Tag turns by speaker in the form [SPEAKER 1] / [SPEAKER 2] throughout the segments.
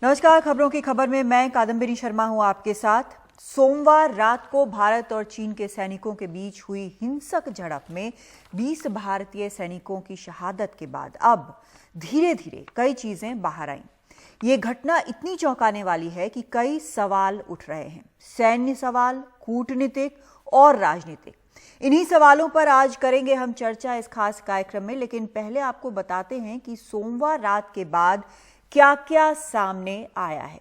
[SPEAKER 1] नमस्कार। खबरों की खबर में मैं कादम्बिनी शर्मा हूं आपके साथ। सोमवार रात को भारत और चीन के सैनिकों के बीच हुई हिंसक झड़प में 20 भारतीय सैनिकों की शहादत के बाद अब धीरे धीरे कई चीजें बाहर आईं। ये घटना इतनी चौंकाने वाली है कि कई सवाल उठ रहे हैं, सैन्य सवाल, कूटनीतिक और राजनीतिक। इन्हीं सवालों पर आज करेंगे हम चर्चा इस खास कार्यक्रम में। लेकिन पहले आपको बताते हैं कि सोमवार रात के बाद क्या क्या सामने आया है,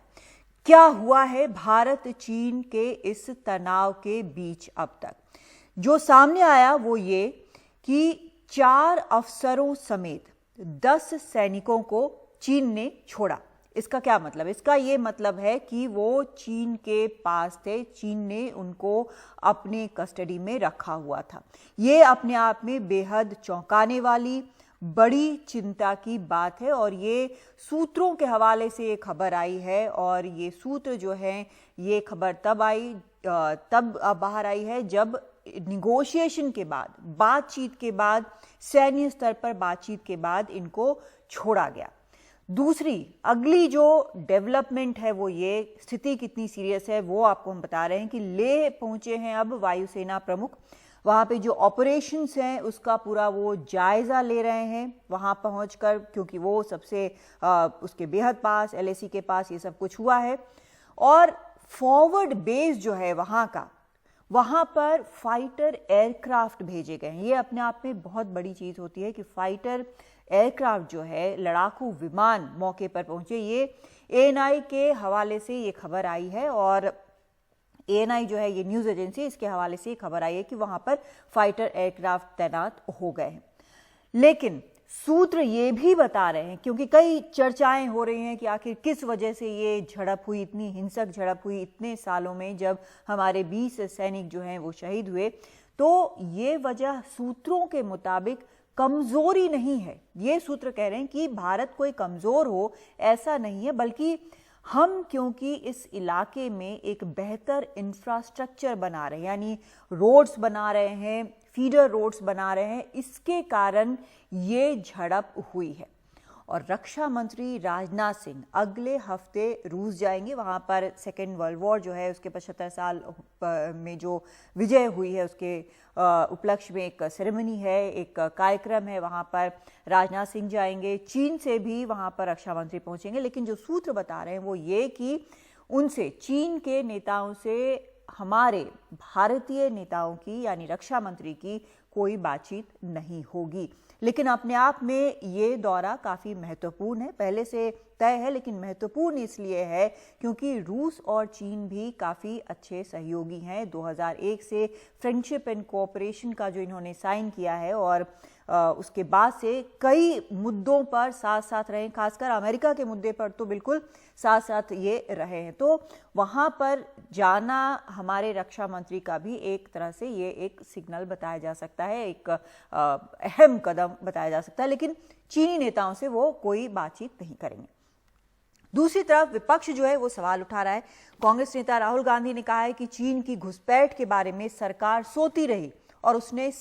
[SPEAKER 1] क्या हुआ है भारत चीन के इस तनाव के बीच। अब तक जो सामने आया वो ये कि 4 अफसरों समेत 10 सैनिकों को चीन ने छोड़ा। इसका क्या मतलब? इसका ये मतलब है कि वो चीन के पास थे, चीन ने उनको अपने कस्टडी में रखा हुआ था। ये अपने आप में बेहद चौंकाने वाली बड़ी चिंता की बात है और ये सूत्रों के हवाले से ये खबर आई है। और ये सूत्र जो है, ये खबर तब बाहर आई है जब निगोशिएशन के बाद, बातचीत के बाद, सैन्य स्तर पर बातचीत के बाद इनको छोड़ा गया। दूसरी अगली जो डेवलपमेंट है वो ये, स्थिति कितनी सीरियस है वो आपको हम बता रहे हैं कि लेह पहुंचे हैं अब वायुसेना प्रमुख। वहां पे जो ऑपरेशंस हैं उसका पूरा वो जायजा ले रहे हैं वहां पहुंचकर, क्योंकि वो सबसे उसके बेहद पास, LAC के पास ये सब कुछ हुआ है। और फॉरवर्ड बेस जो है वहां का, वहां पर फाइटर एयरक्राफ्ट भेजे गए हैं। ये अपने आप में बहुत बड़ी चीज होती है कि फाइटर एयरक्राफ्ट जो है, लड़ाकू विमान मौके पर पहुंचे। ये ANI के हवाले से ये खबर आई है और ANI जो है ये न्यूज एजेंसी, इसके हवाले से खबर आई है कि वहां पर फाइटर एयरक्राफ्ट तैनात हो गए हैं। लेकिन सूत्र ये भी बता रहे हैं, क्योंकि कई चर्चाएं हो रही हैं कि आखिर किस वजह से ये झड़प हुई, इतनी हिंसक झड़प हुई इतने सालों में, जब हमारे 20 सैनिक जो हैं वो शहीद हुए। तो ये वजह सूत्रों के मुताबिक कमजोरी नहीं है। ये सूत्र कह रहे हैं कि भारत कोई कमजोर हो ऐसा नहीं है, बल्कि हम क्योंकि इस इलाके में एक बेहतर इंफ्रास्ट्रक्चर बना रहे हैं, यानी रोड्स बना रहे हैं, फीडर रोड्स बना रहे हैं, इसके कारण ये झड़प हुई है। और रक्षा मंत्री राजनाथ सिंह अगले हफ्ते रूस जाएंगे। वहां पर सेकेंड वर्ल्ड वॉर जो है उसके 75 साल में जो विजय हुई है उसके उपलक्ष्य में एक सेरेमनी है, एक कार्यक्रम है, वहां पर राजनाथ सिंह जाएंगे। चीन से भी वहां पर रक्षा मंत्री पहुंचेंगे। लेकिन जो सूत्र बता रहे हैं वो ये कि उनसे, चीन के नेताओं से हमारे भारतीय नेताओं की, यानी रक्षा मंत्री की कोई बातचीत नहीं होगी। लेकिन अपने आप में ये दौरा काफ़ी महत्वपूर्ण है, पहले से तय है, लेकिन महत्वपूर्ण इसलिए है क्योंकि रूस और चीन भी काफ़ी अच्छे सहयोगी हैं। 2001 से फ्रेंडशिप एंड कोऑपरेशन का जो इन्होंने साइन किया है और उसके बाद से कई मुद्दों पर साथ साथ रहे, खासकर अमेरिका के मुद्दे पर तो बिल्कुल साथ साथ ये रहे हैं। तो वहाँ पर जाना हमारे रक्षा मंत्री का भी एक तरह से ये एक सिग्नल बताया जा सकता है, एक अहम कदम बताया जा सकता है। लेकिन चीनी नेताओं से वो कोई बातचीत नहीं करेंगे। दूसरी तरफ विपक्ष जो है वो सवाल उठा रहा है। कांग्रेस नेता राहुल गांधी ने कहा है कि चीन की घुसपैठ के बारे में सरकार सोती रही और उसने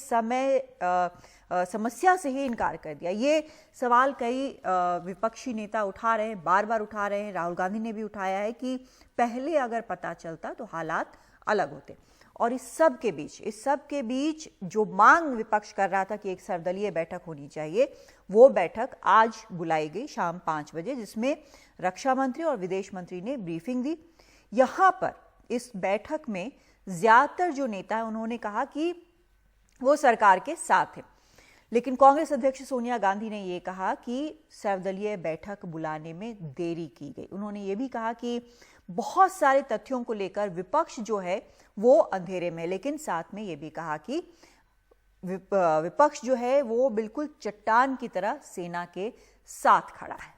[SPEAKER 1] समस्या से ही इनकार कर दिया। ये सवाल कई विपक्षी नेता उठा रहे हैं, बार बार उठा रहे हैं। राहुल गांधी ने भी उठाया है कि पहले अगर पता चलता तो हालात अलग होते। और इस सब के बीच जो मांग विपक्ष कर रहा था कि एक सर्वदलीय बैठक होनी चाहिए, वो बैठक आज बुलाई गई शाम 5 बजे, जिसमें रक्षा मंत्री और विदेश मंत्री ने ब्रीफिंग दी। यहां पर इस बैठक में ज्यादातर जो नेता है उन्होंने कहा कि वो सरकार के साथ है। लेकिन कांग्रेस अध्यक्ष सोनिया गांधी ने यह कहा कि सर्वदलीय बैठक बुलाने में देरी की गई। उन्होंने ये भी कहा कि बहुत सारे तथ्यों को लेकर विपक्ष जो है वो अंधेरे में, लेकिन साथ में ये भी कहा कि विपक्ष जो है वो बिल्कुल चट्टान की तरह सेना के साथ खड़ा है।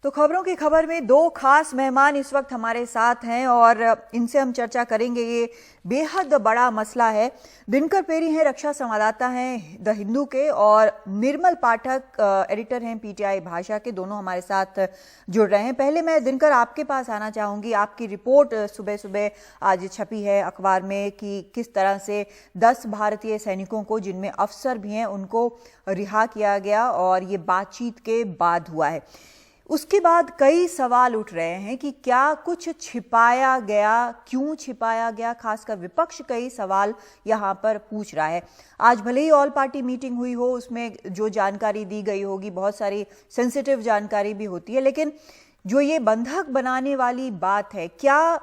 [SPEAKER 1] तो खबरों की खबर में दो खास मेहमान इस वक्त हमारे साथ हैं और इनसे हम चर्चा करेंगे। ये बेहद बड़ा मसला है। दिनकर पेरी हैं, रक्षा संवाददाता हैं द हिंदू के, और निर्मल पाठक एडिटर हैं पीटीआई भाषा के। दोनों हमारे साथ जुड़ रहे हैं। पहले मैं दिनकर आपके पास आना चाहूंगी। आपकी रिपोर्ट सुबह सुबह आज छपी है अखबार में कि किस तरह से 10 भारतीय सैनिकों को, जिनमें अफसर भी हैं, उनको रिहा किया गया और ये बातचीत के बाद हुआ है। उसके बाद कई सवाल उठ रहे हैं कि क्या कुछ छिपाया गया, क्यों छिपाया गया, खासकर विपक्ष कई सवाल यहां पर पूछ रहा है। आज भले ही ऑल पार्टी मीटिंग हुई हो, उसमें जो जानकारी दी गई होगी, बहुत सारी सेंसिटिव जानकारी भी होती है, लेकिन जो ये बंधक बनाने वाली बात है, क्या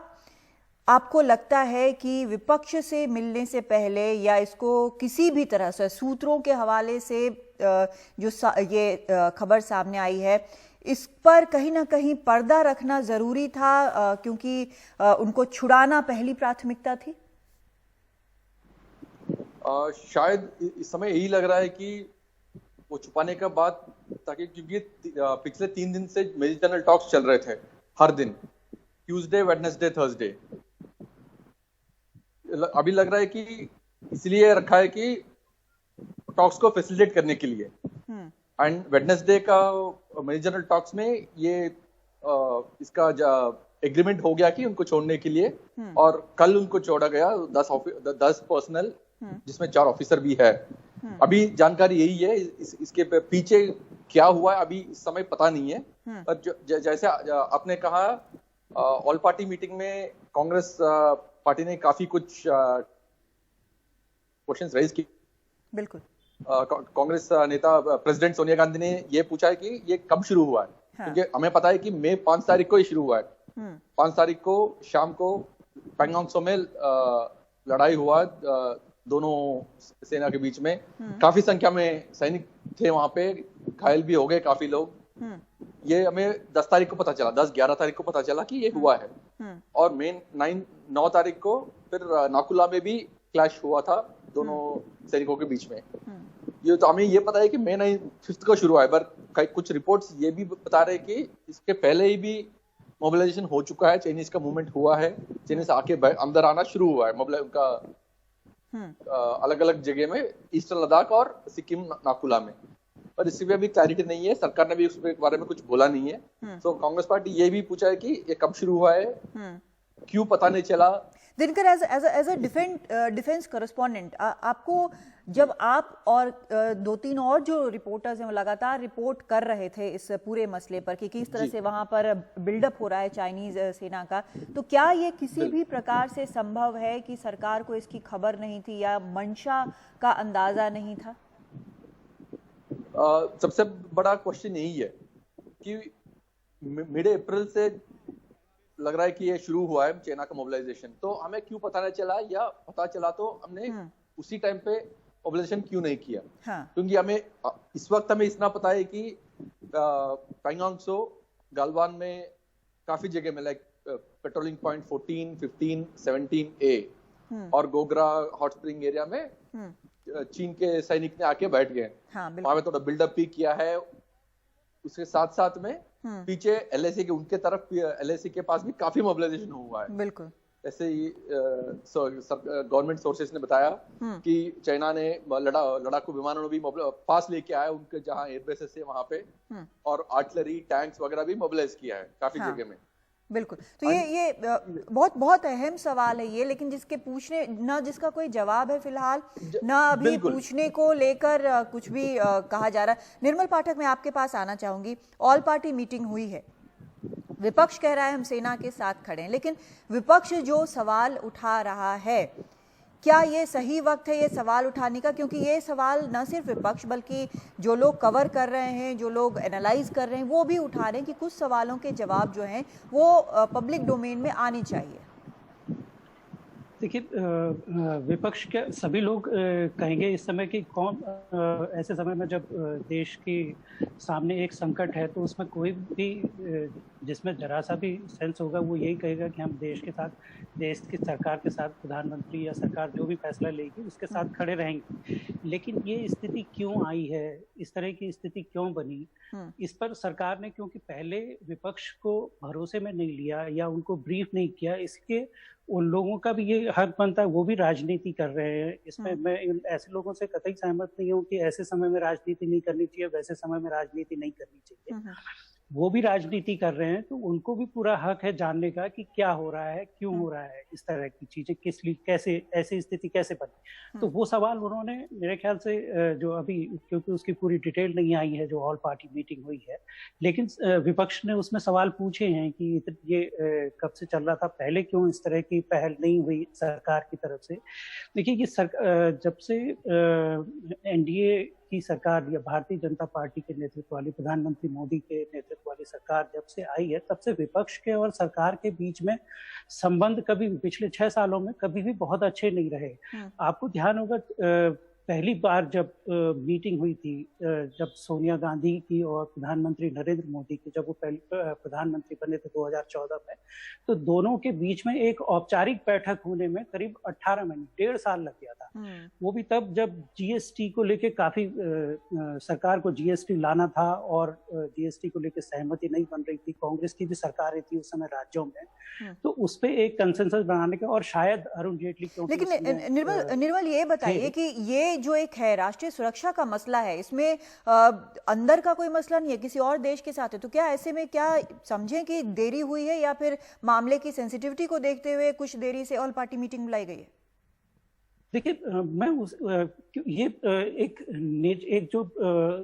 [SPEAKER 1] आपको लगता है कि विपक्ष से मिलने से पहले या इसको किसी भी तरह से सूत्रों के हवाले से जो ये खबर सामने आई है, इस पर कहीं ना कहीं पर्दा रखना जरूरी था, क्योंकि उनको छुड़ाना पहली प्राथमिकता थी?
[SPEAKER 2] शायद इस समय यही लग रहा है कि वो छुपाने का बात, ताकि क्योंकि पिछले 3 दिन से मेजर जनरल टॉक्स चल रहे थे हर दिन, ट्यूसडे, वेडनेसडे, थर्सडे। अभी लग रहा है कि इसलिए रखा है कि टॉक्स को फैसिलिटेट करने के लिए। एंड वेडनेसडे का मेजर जनरल टॉक्स में ये इसका एग्रीमेंट हो गया कि उनको छोड़ने के लिए, और कल उनको छोड़ा गया 10 पर्सनल, जिसमें 4 ऑफिसर भी है। अभी जानकारी यही है, इसके पीछे क्या हुआ है अभी इस समय पता नहीं है। पर जैसे आपने कहा, ऑल पार्टी मीटिंग में कांग्रेस पार्टी ने काफी कुछ क्वेश्चंस रेज किए।
[SPEAKER 1] बिल्कुल।
[SPEAKER 2] कांग्रेस नेता प्रेसिडेंट सोनिया गांधी ने ये पूछा है कि ये कब शुरू हुआ है। हाँ। क्योंकि हमें पता है कि मई 5 तारीख को ये शुरू हुआ है। 5 तारीख को शाम को पैंगोंग त्सो में लड़ाई हुआ दोनों सेना के बीच में। काफी संख्या में सैनिक थे वहां पे, घायल भी हो गए काफी लोग। ये हमें 10 तारीख को पता चला, 10-11 तारीख को पता चला कि ये हुआ है। और मेन 9 तारीख को फिर नाकुला में भी क्लैश हुआ था दोनों सैनिकों के बीच में। ये तो हमें ये पता है कि मई 5 को शुरू हुआ है, पर कुछ रिपोर्ट्स ये भी बता रहे कि इसके पहले ही भी मोबिलाइजेशन हो चुका है, चाइनीज का मूवमेंट हुआ है, चाइनीज आके अंदर आना शुरू हुआ है उनका अलग अलग जगह में, ईस्टर्न लद्दाख और सिक्किम नाकुला में। पर इससे भी अभी क्लैरिटी नहीं है, सरकार ने भी उसके बारे में कुछ बोला नहीं है। तो कांग्रेस पार्टी ये भी पूछा है कि ये कब शुरू हुआ है, क्यों पता नहीं चला।
[SPEAKER 1] Dinkar, as a defence correspondent, आपको जब आप और 2-3 और जो रिपोर्टर्स हैं वो लगातार रिपोर्ट कर रहे थे इस पूरे मसले पर कि किस तरह से वहां पर बिल्डअप हो रहा है चाइनीज सेना का, तो क्या ये किसी भी प्रकार से संभव है कि सरकार को इसकी खबर नहीं थी या मंशा का अंदाजा नहीं था?
[SPEAKER 2] सबसे बड़ा क्वेश्चन यही है कि मिड अप्रैल से लग रहा है कि ये शुरू हुआ है चाइना का मोबिलाइजेशन, तो हमें क्यों पता नहीं चला, या पता चला तो हमने उसी टाइम पे मोबिलाइजेशन क्यों नहीं किया। हाँ। क्योंकि हमें इस वक्त हमें इतना पता है कि पैंगोंग त्सो, गालवान में काफी जगह में, लाइक पेट्रोलिंग पॉइंट 14, 15, 17A और गोगरा हॉट स्प्रिंग एरिया में चीन के सैनिक ने आके बैठ गए। हाँ, वहां पे थोड़ा बिल्डअप भी किया है। उसके साथ साथ में पीछे एलएसी के, उनके तरफ एलएसी के पास भी काफी मोबिलाइजेशन हुआ है। बिल्कुल। ऐसे ही गवर्नमेंट सोर्सेस ने बताया कि चाइना ने लड़ाकू विमानों भी पास लेके आया उनके जहां एयरबेसेस है वहां पे, और आर्टिलरी, टैंक्स वगैरह भी मोबिलाइज किया है काफी जगह में।
[SPEAKER 1] बिल्कुल। तो ये बहुत बहुत अहम सवाल है ये, लेकिन जिसके पूछने ना जिसका कोई जवाब है फिलहाल, ना अभी पूछने को लेकर कुछ भी कहा जा रहा है। निर्मल पाठक, मैं आपके पास आना चाहूंगी। ऑल पार्टी मीटिंग हुई है, विपक्ष कह रहा है हम सेना के साथ खड़े हैं, लेकिन विपक्ष जो सवाल उठा रहा है, क्या ये सही वक्त है ये सवाल उठाने का? क्योंकि ये सवाल न सिर्फ विपक्ष बल्कि जो लोग कवर कर रहे हैं, जो लोग एनालाइज कर रहे हैं, वो भी उठा रहे हैं कि कुछ सवालों के जवाब जो हैं वो पब्लिक डोमेन में आने चाहिए।
[SPEAKER 3] देखिए, विपक्ष के सभी लोग कहेंगे इस समय कि कौन ऐसे समय में जब देश के सामने एक संकट है तो उसमें कोई भी जिसमें जरा सा भी सेंस होगा वो यही कहेगा कि हम देश के साथ, देश की सरकार के साथ, प्रधानमंत्री या सरकार जो भी फैसला लेगी उसके साथ खड़े रहेंगे। लेकिन ये स्थिति क्यों आई है, इस तरह की स्थिति क्यों बनी, इस पर सरकार ने क्योंकि पहले विपक्ष को भरोसे में नहीं लिया या उनको ब्रीफ नहीं किया, इसके उन लोगों का भी ये हक बनता है, वो भी राजनीति कर रहे हैं। इसमें मैं ऐसे लोगों से कतई सहमत नहीं हूँ कि ऐसे समय में राजनीति नहीं करनी चाहिए, वैसे समय में राजनीति नहीं करनी चाहिए। वो भी राजनीति कर रहे हैं तो उनको भी पूरा हक है जानने का कि क्या हो रहा है, क्यों हो रहा है, इस तरह की चीजें किस लिए, कैसे ऐसी स्थिति कैसे बनी। तो वो सवाल उन्होंने मेरे ख्याल से जो अभी, क्योंकि उसकी पूरी डिटेल नहीं आई है जो ऑल पार्टी मीटिंग हुई है, लेकिन विपक्ष ने उसमें सवाल पूछे हैं कि ये कब से चल रहा था, पहले क्यों इस तरह की पहल नहीं हुई सरकार की तरफ से। देखिए कि जब से एनडीए की सरकार या भारतीय जनता पार्टी के नेतृत्व वाली, प्रधानमंत्री मोदी के नेतृत्व वाली सरकार जब से आई है, तब से विपक्ष के और सरकार के बीच में संबंध कभी पिछले 6 सालों में कभी भी बहुत अच्छे नहीं रहे। आपको ध्यान होगा पहली बार जब मीटिंग हुई थी, जब सोनिया गांधी की और प्रधानमंत्री नरेंद्र मोदी की, जब वो पहले प्रधानमंत्री बने थे 2014 में, तो दोनों के बीच में एक औपचारिक बैठक होने में करीब 18 महीने, 1.5 साल लग गया था। वो भी तब जब जीएसटी को लेके काफी सरकार को जीएसटी लाना था और जीएसटी को लेके सहमति नहीं बन रही थी, कांग्रेस की भी सरकारें थी उस समय राज्यों में, तो उस पे एक कंसेंसस बनाने का, और शायद अरुण जेटली,
[SPEAKER 1] लेकिन निर्मल ये बताइए कि ये जो एक है राष्ट्रीय सुरक्षा का मसला है, इसमें अंदर का कोई मसला नहीं है, किसी और देश के साथ है, तो क्या ऐसे में क्या समझें कि देरी हुई है या फिर मामले की सेंसिटिविटी को देखते हुए कुछ देरी से ऑल पार्टी मीटिंग बुलाई गई है?
[SPEAKER 3] देखिए, मैं ये एक जो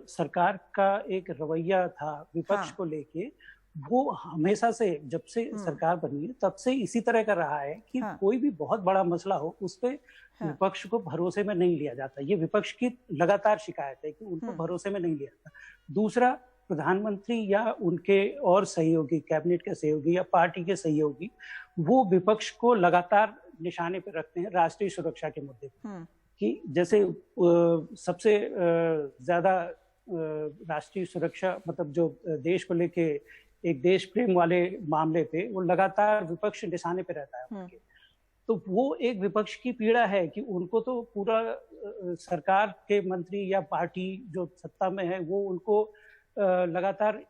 [SPEAKER 3] सरकार का एक रवैया था विपक्ष को लेके, वो हमेशा से जब से सरकार बनी है तब से इसी तरह का रहा है कि कोई भी बहुत बड़ा मसला हो उस पे विपक्ष को भरोसे में नहीं लिया जाता। ये विपक्ष की लगातार शिकायत है कि उनको भरोसे में नहीं लिया जाता। दूसरा, प्रधानमंत्री या उनके और सहयोगी, कैबिनेट के सहयोगी या पार्टी के सहयोगी, वो विपक्ष को लगातार निशाने पर रखते हैं राष्ट्रीय सुरक्षा के मुद्दे पर, कि जैसे सबसे ज्यादा राष्ट्रीय सुरक्षा, मतलब जो देश को लेके एक देश प्रेम वाले मामले पे वो लगातार विपक्ष निशाने पे रहता है उनके। तो वो एक विपक्ष की पीड़ा है कि उनको तो पूरा सरकार के मंत्री या पार्टी जो सत्ता में है वो उनको लगातार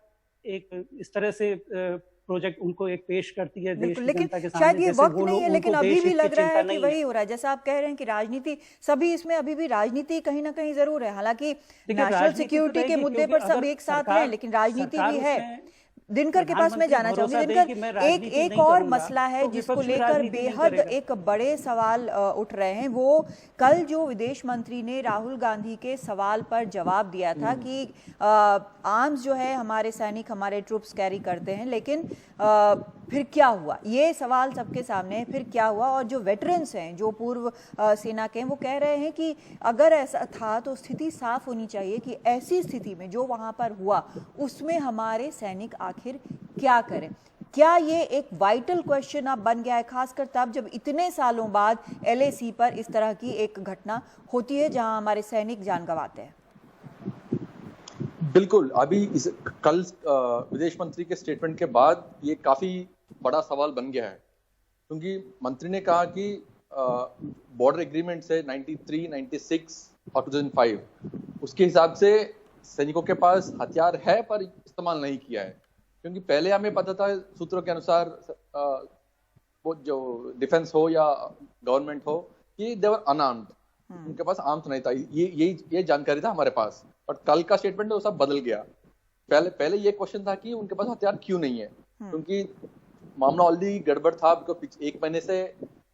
[SPEAKER 3] एक इस तरह से प्रोजेक्ट उनको एक पेश करती है देश की जनता के सामने।
[SPEAKER 1] शायद ये वक्त नहीं है, लेकिन अभी भी लग रहा है कि वही हो रहा है जैसा आप कह रहे हैं कि राजनीति, सभी इसमें अभी भी राजनीति कहीं ना कहीं जरूर है। हालांकि नेशनल सिक्योरिटी के मुद्दे पर सब एक साथ हैं, लेकिन राजनीति भी है। दिनकर के पास मैं जाना चाहूंगी। दिनकर, एक और मसला है जिसको लेकर बेहद एक बड़े सवाल उठ रहे हैं। वो कल जो विदेश मंत्री ने राहुल गांधी के सवाल पर जवाब दिया था कि आर्म्स जो है हमारे सैनिक, हमारे ट्रूप्स कैरी करते हैं, लेकिन फिर क्या हुआ, ये सवाल सबके सामने है, फिर क्या हुआ। और जो वेटरन्स हैं, जो पूर्व सेना के हैं, वो कह रहे हैं कि अगर ऐसा था तो स्थिति साफ होनी चाहिए कि ऐसी स्थिति में जो वहां पर हुआ उसमें हमारे सैनिक आखिर क्या करें। क्या ये एक वाइटल क्वेश्चन अब बन गया है, खासकर तब जब इतने सालों बाद LAC पर इस तरह की एक घटना होती है जहां हमारे सैनिक जान गंवाते हैं?
[SPEAKER 2] बिल्कुल, अभी कल विदेश मंत्री के स्टेटमेंट के बाद ये काफी बड़ा सवाल बन गया है, क्योंकि मंत्री ने कहा कि बॉर्डर एग्रीमेंट से 93, 96 और 2005 उसके हिसाब से सैनिकों के पास हथियार है पर इस्तेमाल नहीं किया है। क्योंकि पहले हमें पता था सूत्रों के अनुसार, वो जो डिफेंस हो या गवर्नमेंट हो, कि दे वर अनआर्म्ड, उनके पास आर्म्स नहीं था, ये जानकारी था हमारे पास। और कल का स्टेटमेंट वो सब बदल गया। पहले ये क्वेश्चन था कि उनके पास हथियार क्यों नहीं है, क्योंकि मामला ऑलरेडी गड़बड़ था। 1 महीने से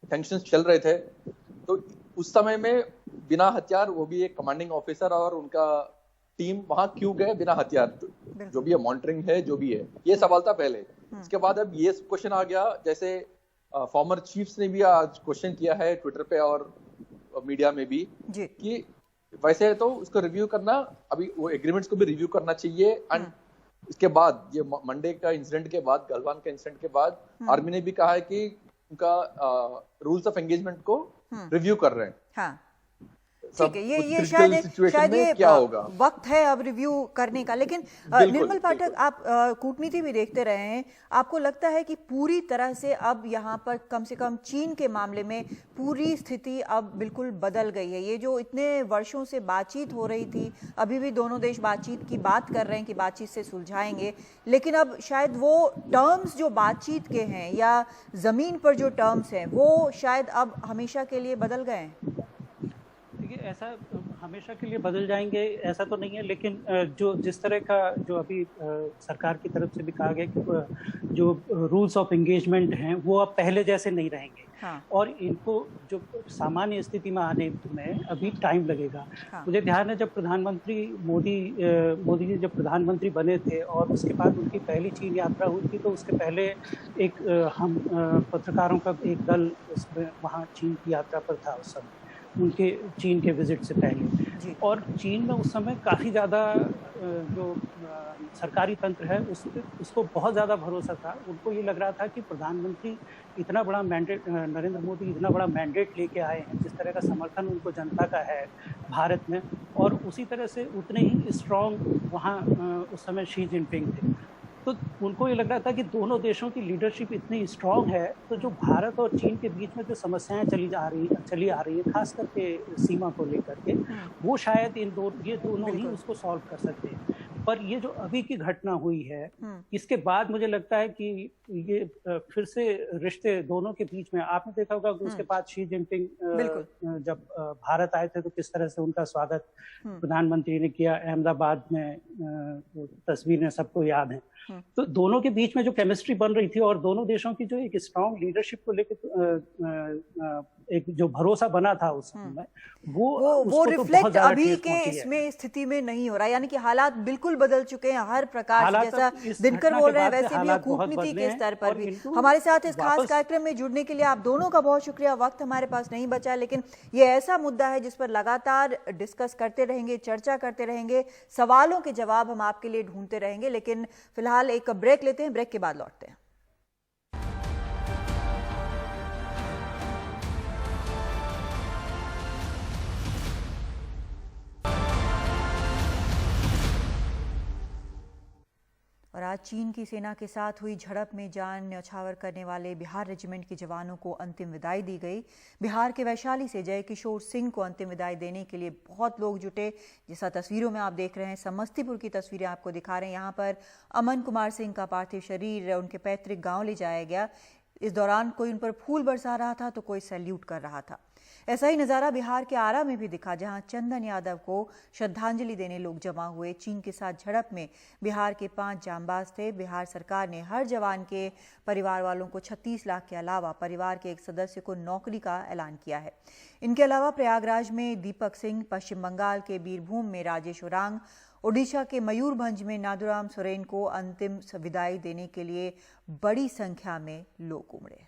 [SPEAKER 2] टेंशन चल रहे थे, तो उस समय में बिना हथियार, वो भी एक कमांडिंग ऑफिसर और उनका टीम वहां क्यों गए बिना हथियार, जो भी है मॉनिटरिंग है, जो भी है, ये सवाल था पहले। इसके बाद अब ये क्वेश्चन आ गया, जैसे फॉर्मर चीफ्स ने भी आज क्वेश्चन किया है ट्विटर पे और मीडिया में भी, कि वैसे तो उसको रिव्यू करना, अभी वो एग्रीमेंट्स को भी रिव्यू करना चाहिए। एंड इसके बाद ये मंडे का इंसिडेंट के बाद, गलवान का इंसिडेंट के बाद, आर्मी ने भी कहा है कि उनका रूल्स ऑफ एंगेजमेंट को रिव्यू कर रहे हैं।
[SPEAKER 1] हाँ
[SPEAKER 2] सब
[SPEAKER 1] ठीक है, ये
[SPEAKER 2] critical
[SPEAKER 1] शायद
[SPEAKER 2] situation में
[SPEAKER 1] ये
[SPEAKER 2] क्या होगा?
[SPEAKER 1] वक्त है अब रिव्यू करने का। लेकिन
[SPEAKER 2] बिल्कुल,
[SPEAKER 1] निर्मल पाठक,
[SPEAKER 2] बिल्कुल।
[SPEAKER 1] आप कूटनीति भी देखते रहे हैं, आपको लगता है कि पूरी तरह से अब यहाँ पर कम से कम चीन के मामले में पूरी स्थिति अब बिल्कुल बदल गई है? ये जो इतने वर्षों से बातचीत हो रही थी, अभी भी दोनों देश बातचीत की बात कर रहे हैं कि बातचीत से सुलझाएंगे, लेकिन अब शायद वो टर्म्स जो बातचीत के हैं या जमीन पर जो टर्म्स हैं वो शायद अब हमेशा के लिए बदल गए हैं।
[SPEAKER 3] देखिए, ऐसा हमेशा के लिए बदल जाएंगे ऐसा तो नहीं है, लेकिन जो जिस तरह का जो अभी सरकार की तरफ से भी कहा गया कि जो रूल्स ऑफ एंगेजमेंट हैं वो अब पहले जैसे नहीं रहेंगे।
[SPEAKER 1] हाँ।
[SPEAKER 3] और इनको जो सामान्य स्थिति में आने में अभी टाइम लगेगा।
[SPEAKER 1] हाँ।
[SPEAKER 3] मुझे ध्यान है जब प्रधानमंत्री मोदी जी जब प्रधानमंत्री बने थे और उसके बाद उनकी पहली चीन यात्रा हुई थी, तो उसके पहले एक हम पत्रकारों का एक दल उसमें वहाँ चीन की यात्रा पर था उस समय, उनके चीन के विजिट से पहले। और चीन में उस समय काफ़ी ज़्यादा जो सरकारी तंत्र है उसको बहुत ज़्यादा भरोसा था। उनको ये लग रहा था कि प्रधानमंत्री इतना बड़ा मैंडेट, नरेंद्र मोदी इतना बड़ा मैंडेट लेके आए हैं, जिस तरह का समर्थन उनको जनता का है भारत में, और उसी तरह से उतने ही स्ट्रॉन्ग वहाँ उस समय शी जिनपिंग थे। तो उनको ये लग रहा था कि दोनों देशों की लीडरशिप इतनी स्ट्रांग है, तो जो भारत और चीन के बीच में जो समस्याएं चली आ रही है खास करके सीमा को लेकर के, वो शायद ये दोनों ही उसको सॉल्व कर सकते हैं। पर ये जो अभी की घटना हुई है, इसके बाद मुझे लगता है कि ये फिर से रिश्ते दोनों के बीच में, आपने देखा होगा कि उसके बाद शी जिनपिंग जब भारत आए थे तो किस तरह से उनका स्वागत प्रधानमंत्री ने किया अहमदाबाद में, तस्वीरें सबको याद है। तो दोनों के बीच में जो केमिस्ट्री बन रही थी और दोनों देशों की जो एक स्ट्रांग लीडरशिप को लेकर एक जो भरोसा बना था उस समय, वो
[SPEAKER 1] रिफ्लेक्ट अभी के इसमें स्थिति में नहीं हो रहा, यानी कि हालात बिल्कुल बदल चुके हैं हर प्रकार से। जैसा दिनकर बोल रहे हैं वैसे भी कूटनीति के स्तर पर भी। हमारे साथ इस खास कार्यक्रम में जुड़ने के लिए आप दोनों का बहुत शुक्रिया। वक्त हमारे पास नहीं बचा है, लेकिन ये ऐसा मुद्दा है जिस पर लगातार डिस्कस करते रहेंगे, चर्चा करते रहेंगे, सवालों के जवाब हम आपके लिए ढूंढते रहेंगे। लेकिन फिलहाल एक ब्रेक लेते हैं, ब्रेक के बाद लौटते हैं। और आज चीन की सेना के साथ हुई झड़प में जान न्यौछावर करने वाले बिहार रेजिमेंट के जवानों को अंतिम विदाई दी गई। बिहार के वैशाली से जय किशोर सिंह को अंतिम विदाई देने के लिए बहुत लोग जुटे। जैसा तस्वीरों में आप देख रहे हैं, समस्तीपुर की तस्वीरें आपको दिखा रहे हैं। यहाँ पर अमन कुमार सिंह का पार्थिव शरीर उनके पैतृक गाँव ले जाया गया। इस दौरान कोई उन पर फूल बरसा रहा था तो कोई सैल्यूट कर रहा था। ऐसा ही नज़ारा बिहार के आरा में भी दिखा, जहां चंदन यादव को श्रद्धांजलि देने लोग जमा हुए। चीन के साथ झड़प में बिहार के 5 जांबाज थे। बिहार सरकार ने हर जवान के परिवार वालों को 36 लाख के अलावा परिवार के एक सदस्य को नौकरी का ऐलान किया है। इनके अलावा प्रयागराज में दीपक सिंह, पश्चिम बंगाल के बीरभूम में राजेश ओरांग, ओडिशा के मयूरभंज में नादुराम सोरेन को अंतिम विदाई देने के लिए बड़ी संख्या में लोग उमड़े।